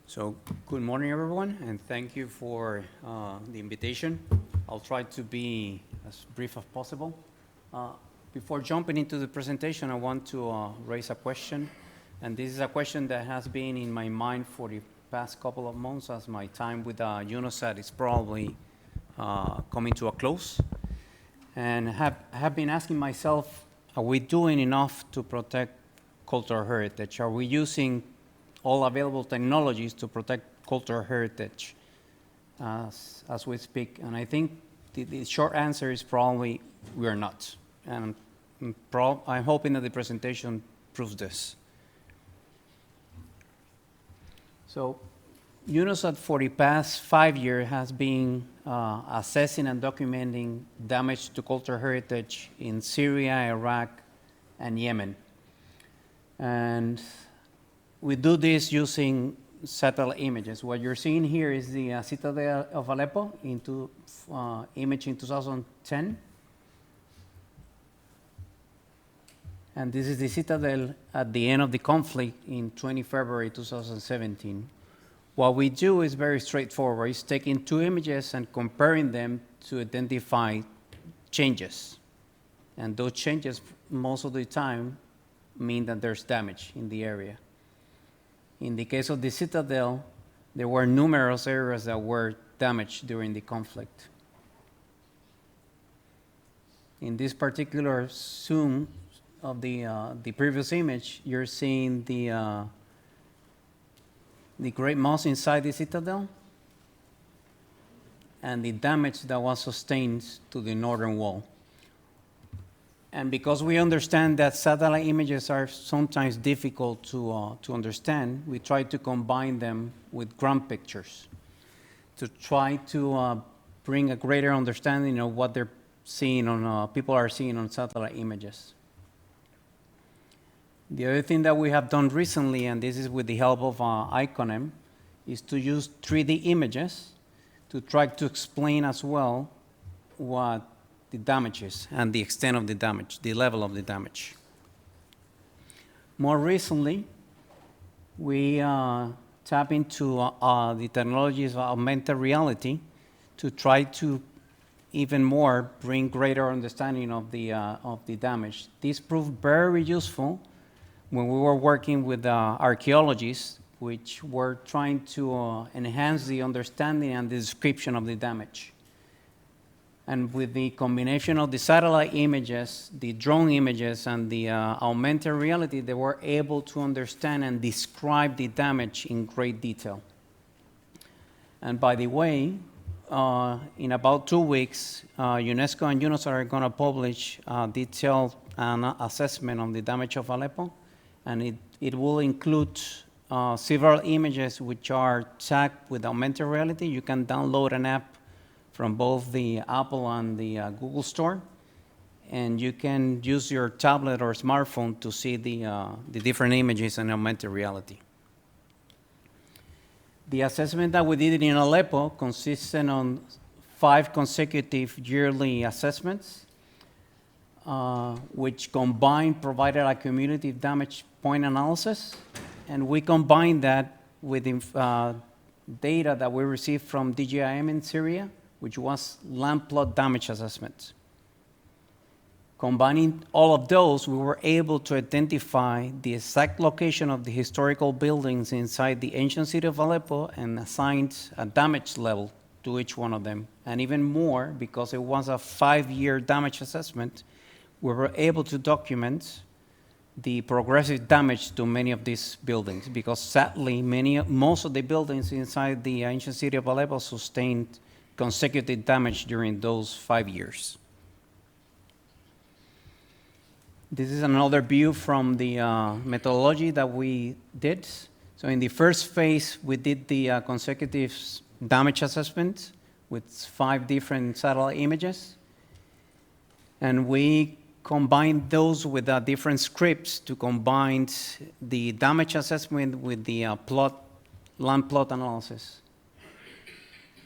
So good morning, everyone, and thank you for the invitation. I'll try to be as brief as possible. Before jumping into the presentation, I want to raise a question, and this is a question that has been in my mind for the past couple of months as my time with UNOSAT is probably coming to a close. And have been asking myself, are we doing enough to protect cultural heritage? Are we using all available technologies to protect cultural heritage as we speak? And I think the short answer is probably we are not. And I'm hoping that the presentation proves this. So UNOSAT for the past 5 years has been assessing and documenting damage to cultural heritage in Syria, Iraq, and Yemen. And we do this using satellite images. What you're seeing here is the citadel of Aleppo image in 2010. And this is the citadel at the end of the conflict in 20 February 2017. What we do is very straightforward. It's taking two images and comparing them to identify changes. And those changes, most of the time, mean that there's damage in the area. In the case of the citadel, there were numerous areas that were damaged during the conflict. In this particular zoom of the previous image, you're seeing the Great Mosque inside the citadel and the damage that was sustained to the northern wall. And because we understand that satellite images are sometimes difficult to understand, we try to combine them with ground pictures to try to bring a greater understanding of what they're seeing people are seeing on satellite images. The other thing that we have done recently, and this is with the help of ICONM, is to use 3D images to try to explain as well what the damages and the extent of the damage, the level of the damage. More recently, we tap into the technologies of augmented reality to try to even more bring greater understanding of the damage. This proved very useful when we were working with archaeologists, which were trying to enhance the understanding and the description of the damage. And with the combination of the satellite images, the drone images, and the augmented reality, they were able to understand and describe the damage in great detail. And by the way, in about 2 weeks, UNESCO and UNOSAT are going to publish a detailed assessment on the damage of Aleppo, and it will include several images which are tagged with augmented reality. You can download an app from both the Apple and the Google Store, and you can use your tablet or smartphone to see the different images in augmented reality. The assessment that we did in Aleppo consisted on 5 consecutive yearly assessments, which combined provided a cumulative damage point analysis, and we combined that with data that we received from DGIM in Syria, which was land plot damage assessment. Combining all of those, we were able to identify the exact location of the historical buildings inside the ancient city of Aleppo and assigned a damage level to each one of them. And even more, because it was a 5-year damage assessment, we were able to document the progressive damage to many of these buildings, because sadly, most of the buildings inside the ancient city of Aleppo sustained consecutive damage during those 5 years. This is another view from the methodology that we did. So in the first phase, we did the consecutive damage assessment with 5 different satellite images. And we combined those with different scripts to combine the damage assessment with the land plot analysis.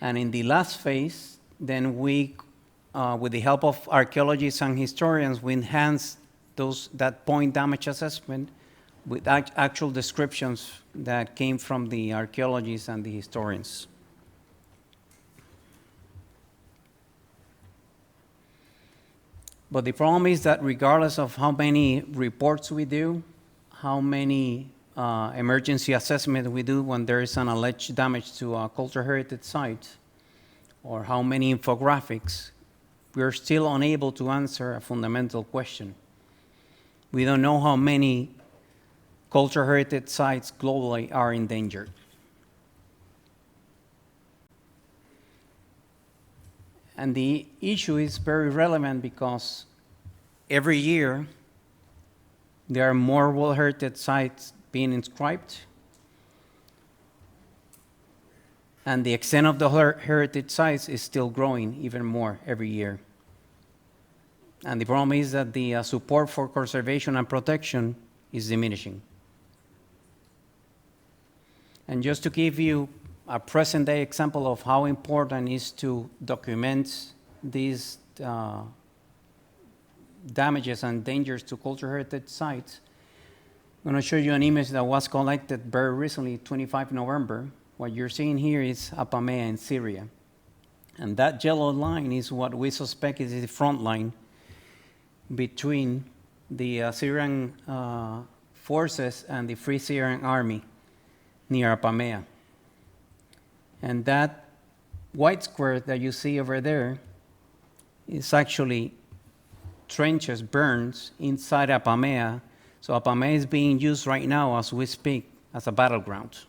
And in the last phase, then we, with the help of archaeologists and historians, we enhanced that point damage assessment with actual descriptions that came from the archaeologists and the historians. But the problem is that regardless of how many reports we do, how many emergency assessments we do when there is an alleged damage to a cultural heritage site, or how many infographics, we are still unable to answer a fundamental question. We don't know how many cultural heritage sites globally are endangered. And the issue is very relevant because every year there are more World Heritage sites being inscribed, and the extent of the heritage sites is still growing even more every year. And the problem is that the support for conservation and protection is diminishing. And just to give you a present-day example of how important it is to document these damages and dangers to cultural heritage sites, I'm going to show you an image that was collected very recently, 25 November. What you're seeing here is Apamea in Syria. And that yellow line is what we suspect is the front line between the Syrian forces and the Free Syrian Army near Apamea. And that white square that you see over there is actually trenches, burns inside Apamea. So Apamea is being used right now as we speak as a battleground.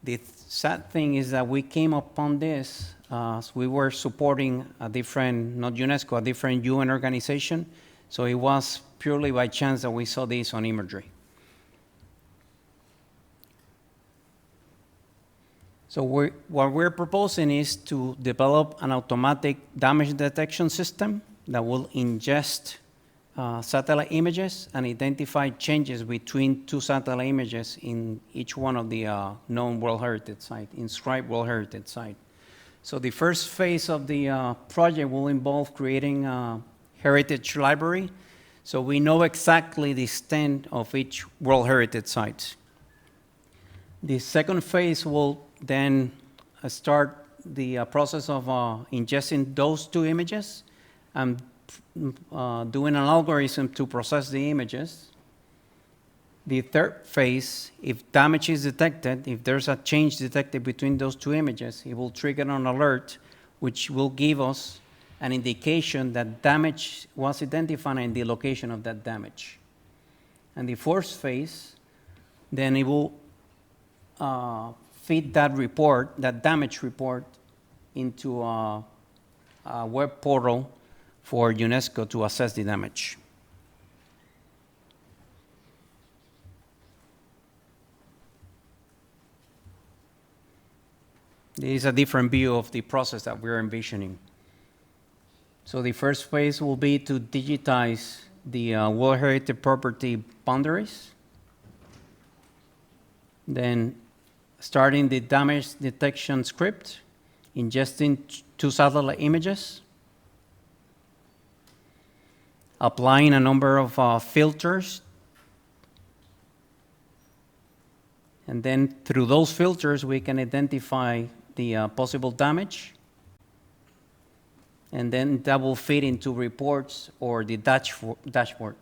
The sad thing is that we came upon this as we were supporting a different, not UNESCO, a different UN organization. So it was purely by chance that we saw this on imagery. So what we're proposing is to develop an automatic damage detection system that will ingest satellite images and identify changes between two satellite images in each one of the known World Heritage Site, inscribed World Heritage Site. So the first phase of the project will involve creating a heritage library, so we know exactly the extent of each World Heritage Site. The second phase will then start the process of ingesting those two images and doing an algorithm to process the images. The third phase, if damage is detected, if there's a change detected between those two images, it will trigger an alert which will give us an indication that damage was identified and the location of that damage. And the fourth phase, then it will feed that report, that damage report, into a web portal for UNESCO to assess the damage. This is a different view of the process that we're envisioning. So the first phase will be to digitize the World Heritage property boundaries. Then starting the damage detection script, ingesting two satellite images, applying a number of filters, and then through those filters we can identify the possible damage, and then that will feed into reports or the dashboard.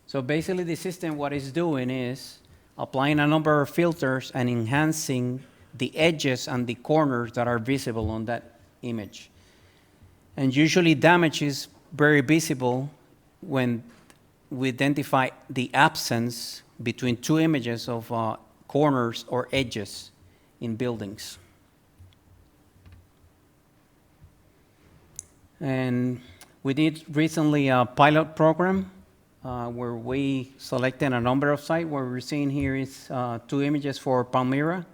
So basically the system, what it's doing is applying a number of filters and enhancing the edges and the corners that are visible on that image. And usually damage is very visible when we identify the absence between two images of corners or edges in buildings. And we did recently a pilot program where we selected a number of sites. What we're seeing here is two images for Palmyra.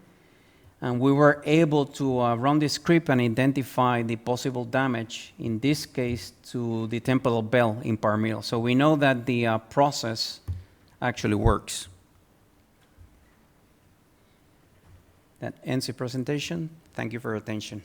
And we were able to run the script and identify the possible damage, in this case, to the Temple of Bel in Palmyra. So we know that the process actually works. That ends the presentation. Thank you for your attention.